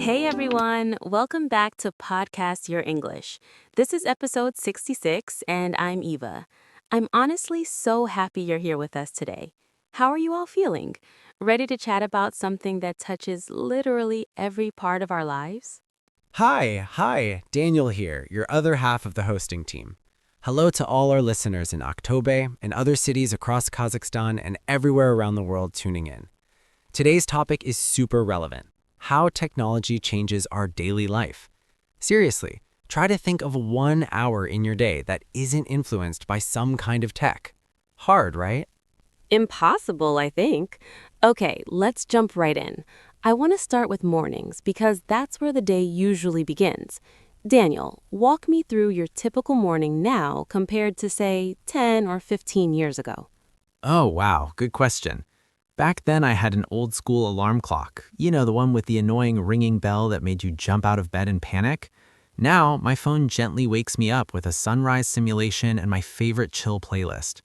Hey everyone, welcome back to Podcast Your English. This is episode 66, and I'm Eva. I'm honestly so happy you're here with us today. How are you all feeling? Ready to chat about something that touches literally every part of our lives? Hi, Daniel here, your other half of the hosting team. Hello to all our listeners in Aktobe and other cities across Kazakhstan and everywhere around the world tuning in. Today's topic is super relevant: how technology changes our daily life. Seriously, try to think of 1 hour in your day that isn't influenced by some kind of tech. Hard, right? Impossible, I think. Okay, let's jump right in. I want to start with mornings because that's where the day usually begins. Daniel, walk me through your typical morning now compared to, say, 10 or 15 years ago. Oh, wow, good question. Back then, I had an old school alarm clock. You know, the one with the annoying ringing bell that made you jump out of bed in panic? Now, my phone gently wakes me up with a sunrise simulation and my favorite chill playlist.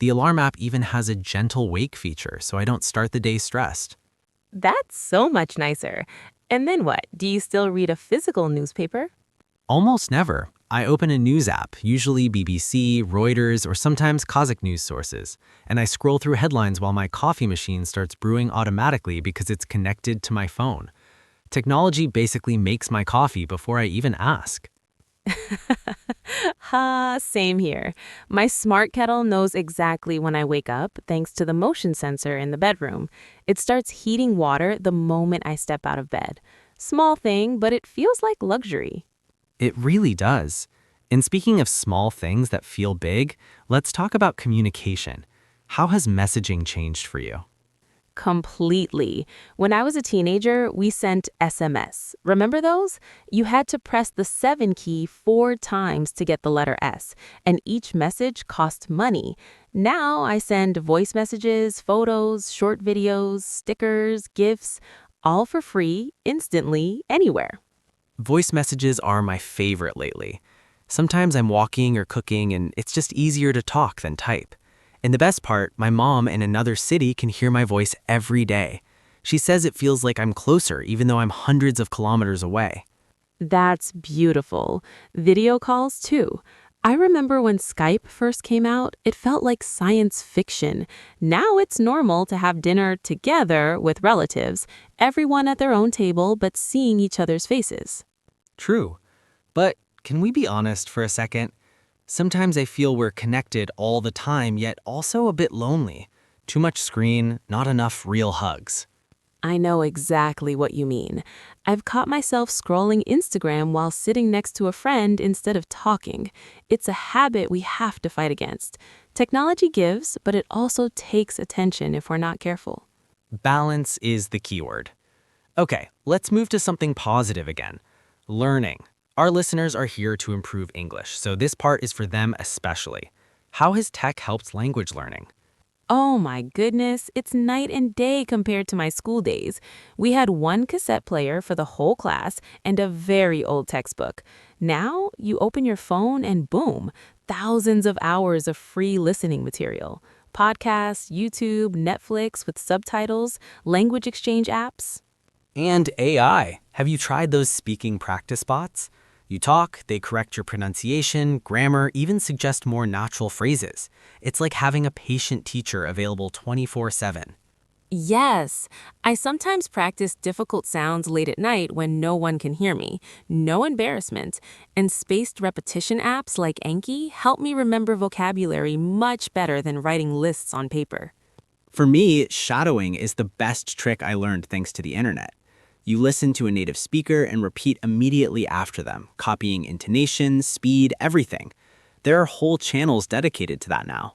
The alarm app even has a gentle wake feature, so I don't start the day stressed. That's so much nicer. And then what? Do you still read a physical newspaper? Almost never. I open a news app, usually BBC, Reuters, or sometimes Kazakh news sources, and I scroll through headlines while my coffee machine starts brewing automatically because it's connected to my phone. Technology basically makes my coffee before I even ask. Ha, same here. My smart kettle knows exactly when I wake up thanks to the motion sensor in the bedroom. It starts heating water the moment I step out of bed. Small thing, but it feels like luxury. It really does. And speaking of small things that feel big, let's talk about communication. How has messaging changed for you? Completely. When I was a teenager, we sent SMS. Remember those? You had to press the 7 key 4 times to get the letter S, and each message cost money. Now I send voice messages, photos, short videos, stickers, GIFs, all for free, instantly, anywhere. Voice messages are my favorite lately. Sometimes I'm walking or cooking and it's just easier to talk than type. And the best part, my mom in another city can hear my voice every day. She says it feels like I'm closer even though I'm hundreds of kilometers away. That's beautiful. Video calls, too. I remember when Skype first came out, it felt like science fiction. Now it's normal to have dinner together with relatives, everyone at their own table but seeing each other's faces. True. But can we be honest for a second? Sometimes I feel we're connected all the time, yet also a bit lonely. Too much screen, not enough real hugs. I know exactly what you mean. I've caught myself scrolling Instagram while sitting next to a friend instead of talking. It's a habit we have to fight against. Technology gives, but it also takes attention if we're not careful. Balance is the keyword. Okay, let's move to something positive again. Learning. Our listeners are here to improve English, so this part is for them especially. How has tech helped language learning? Oh my goodness, it's night and day compared to my school days. We had one cassette player for the whole class and a very old textbook. Now, you open your phone and boom, thousands of hours of free listening material. Podcasts, YouTube, Netflix with subtitles, language exchange apps. And AI. Have you tried those speaking practice bots? You talk, they correct your pronunciation, grammar, even suggest more natural phrases. It's like having a patient teacher available 24/7. Yes, I sometimes practice difficult sounds late at night when no one can hear me. No embarrassment. And spaced repetition apps like Anki help me remember vocabulary much better than writing lists on paper. For me, shadowing is the best trick I learned thanks to the internet. You listen to a native speaker and repeat immediately after them, copying intonation, speed, everything. There are whole channels dedicated to that now.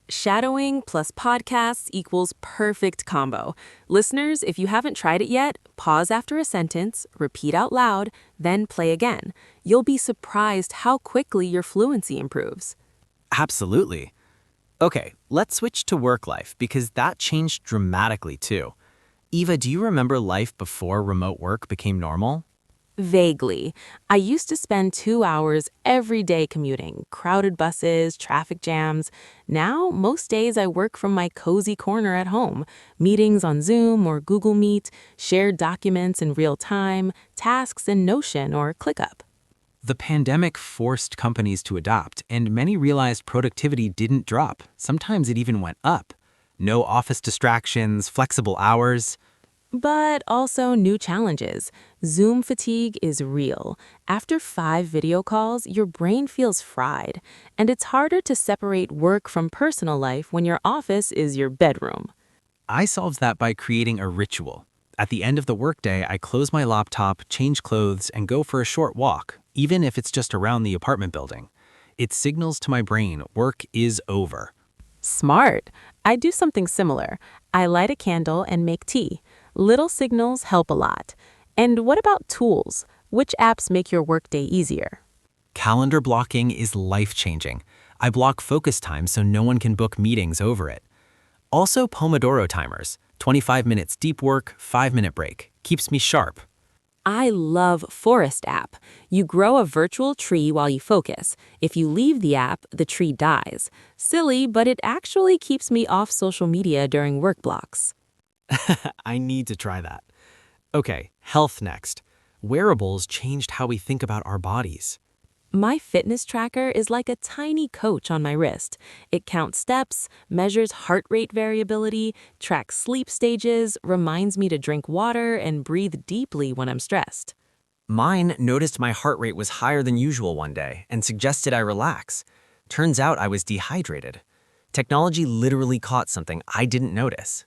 Shadowing plus podcasts equals perfect combo. Listeners, if you haven't tried it yet, pause after a sentence, repeat out loud, then play again. You'll be surprised how quickly your fluency improves. Absolutely. Okay, let's switch to work life because that changed dramatically too. Eva, do you remember life before remote work became normal? Vaguely. I used to spend 2 hours every day commuting, crowded buses, traffic jams. Now, most days I work from my cozy corner at home, meetings on Zoom or Google Meet, shared documents in real time, tasks in Notion or ClickUp. The pandemic forced companies to adapt, and many realized productivity didn't drop. Sometimes it even went up. No office distractions, flexible hours. But also new challenges. Zoom fatigue is real. After 5 video calls, your brain feels fried, and it's harder to separate work from personal life when your office is your bedroom. I solved that by creating a ritual. At the end of the workday, I close my laptop, change clothes, and go for a short walk, even if it's just around the apartment building. It signals to my brain work is over. Smart. I do something similar. I light a candle and make tea. Little signals help a lot. And what about tools? Which apps make your workday easier? Calendar blocking is life-changing. I block focus time so no one can book meetings over it. Also, Pomodoro timers. 25 minutes deep work, 5-minute break. Keeps me sharp. I love Forest app. You grow a virtual tree while you focus. If you leave the app, the tree dies. Silly, but it actually keeps me off social media during work blocks. I need to try that. Okay, health next. Wearables changed how we think about our bodies. My fitness tracker is like a tiny coach on my wrist. It counts steps, measures heart rate variability, tracks sleep stages, reminds me to drink water, and breathe deeply when I'm stressed. Mine noticed my heart rate was higher than usual one day and suggested I relax. Turns out I was dehydrated. Technology literally caught something I didn't notice.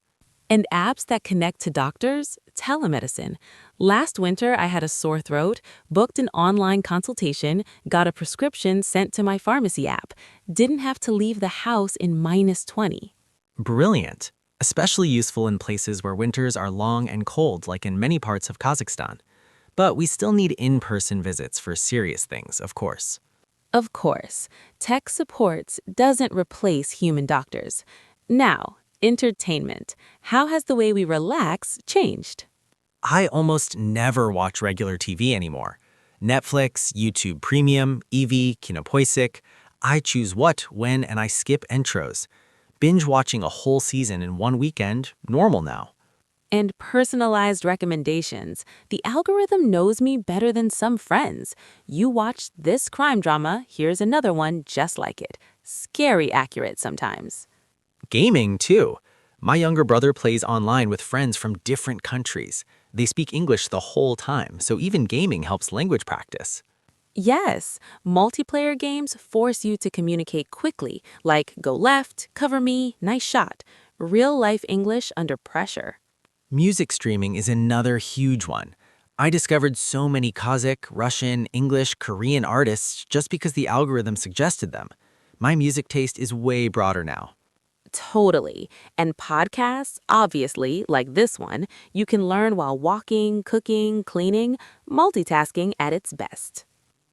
And apps that connect to doctors, telemedicine. Last winter, I had a sore throat, booked an online consultation, got a prescription sent to my pharmacy app. Didn't have to leave the house in -20. Brilliant. Especially useful in places where winters are long and cold, like in many parts of Kazakhstan. But we still need in-person visits for serious things, of course. Of course, tech supports doesn't replace human doctors. Now, entertainment. How has the way we relax changed? I almost never watch regular TV anymore. Netflix, YouTube Premium, Eevee, Kinopoisik. I choose what, when, and I skip intros. Binge watching a whole season in one weekend, normal now. And personalized recommendations. The algorithm knows me better than some friends. You watched this crime drama, here's another one just like it. Scary accurate sometimes. Gaming, too. My younger brother plays online with friends from different countries. They speak English the whole time, so even gaming helps language practice. Yes, multiplayer games force you to communicate quickly, like go left, cover me, nice shot. Real-life English under pressure. Music streaming is another huge one. I discovered so many Kazakh, Russian, English, Korean artists just because the algorithm suggested them. My music taste is way broader now. Totally. And podcasts, obviously, like this one, you can learn while walking, cooking, cleaning, multitasking at its best.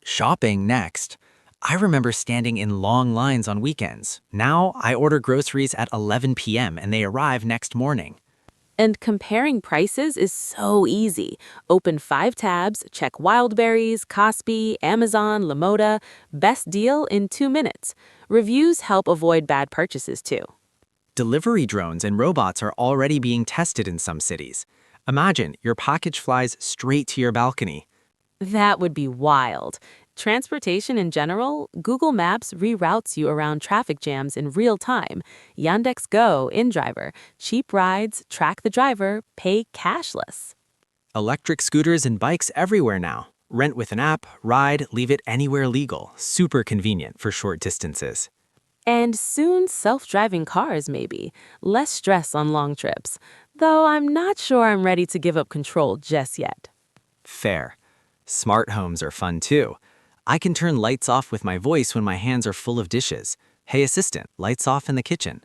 Shopping next. I remember standing in long lines on weekends. Now I order groceries at 11 p.m. and they arrive next morning. And comparing prices is so easy. Open 5 tabs, check Wildberries, Kospi, Amazon, Lamoda. Best deal in 2 minutes. Reviews help avoid bad purchases too. Delivery drones and robots are already being tested in some cities. Imagine your package flies straight to your balcony. That would be wild. Transportation in general, Google Maps reroutes you around traffic jams in real time. Yandex Go, InDriver, cheap rides, track the driver, pay cashless. Electric scooters and bikes everywhere now. Rent with an app, ride, leave it anywhere legal. Super convenient for short distances. And soon self-driving cars maybe. Less stress on long trips. Though I'm not sure I'm ready to give up control just yet. Fair. Smart homes are fun too. I can turn lights off with my voice when my hands are full of dishes. Hey assistant, lights off in the kitchen.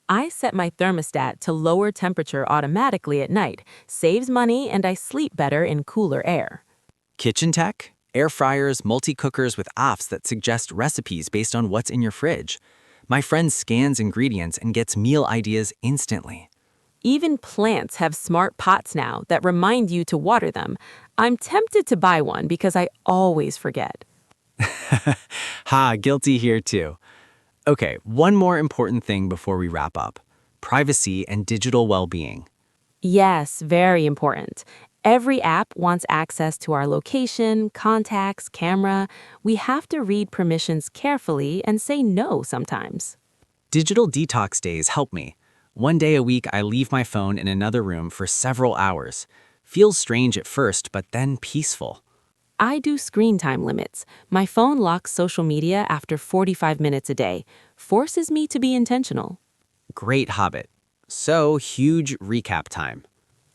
I set my thermostat to lower temperature automatically at night. Saves money and I sleep better in cooler air. Kitchen tech? Air fryers, multi-cookers with apps that suggest recipes based on what's in your fridge. My friend scans ingredients and gets meal ideas instantly. Even plants have smart pots now that remind you to water them. I'm tempted to buy one because I always forget. Ha, guilty here too. Okay, one more important thing before we wrap up. Privacy and digital well-being. Yes, very important. Every app wants access to our location, contacts, camera. We have to read permissions carefully and say no sometimes. Digital detox days help me. One day a week, I leave my phone in another room for several hours. Feels strange at first, but then peaceful. I do screen time limits. My phone locks social media after 45 minutes a day, forces me to be intentional. Great habit. So, huge recap time.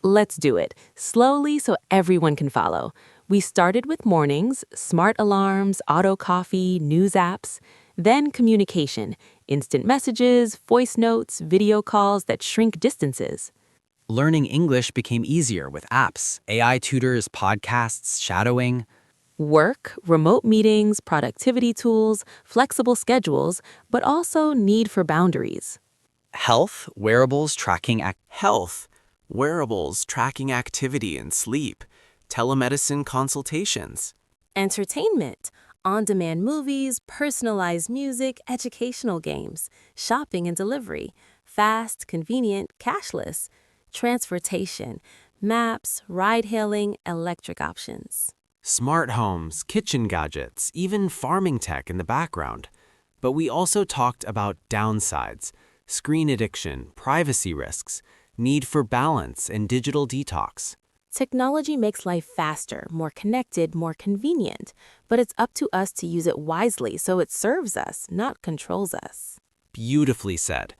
Let's do it, slowly so everyone can follow. We started with mornings, smart alarms, auto coffee, news apps. Then communication, instant messages, voice notes, video calls that shrink distances. Learning English became easier with apps, AI tutors, podcasts, shadowing. Work, remote meetings, productivity tools, flexible schedules, but also need for boundaries. Wearables tracking activity and sleep, telemedicine consultations. Entertainment, on-demand movies, personalized music, educational games, shopping and delivery, fast, convenient, cashless, transportation, maps, ride-hailing, electric options. Smart homes, kitchen gadgets, even farming tech in the background. But we also talked about downsides, screen addiction, privacy risks, need for balance, and digital detox. Technology makes life faster, more connected, more convenient, but it's up to us to use it wisely so it serves us, not controls us. Beautifully said.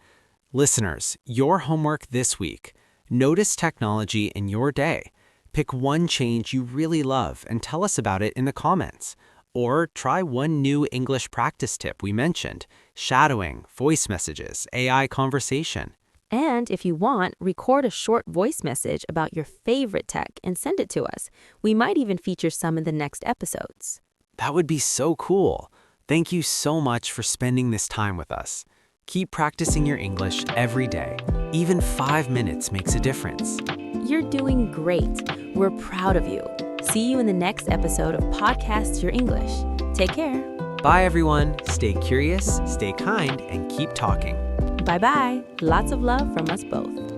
Listeners, your homework this week. Notice technology in your day. Pick one change you really love and tell us about it in the comments. Or try one new English practice tip we mentioned: shadowing, voice messages, AI conversation. And if you want, record a short voice message about your favorite tech and send it to us. We might even feature some in the next episodes. That would be so cool. Thank you so much for spending this time with us. Keep practicing your English every day. Even 5 minutes makes a difference. You're doing great. We're proud of you. See you in the next episode of Podcast Your English. Take care. Bye, everyone. Stay curious, stay kind, and keep talking. Bye-bye. Lots of love from us both.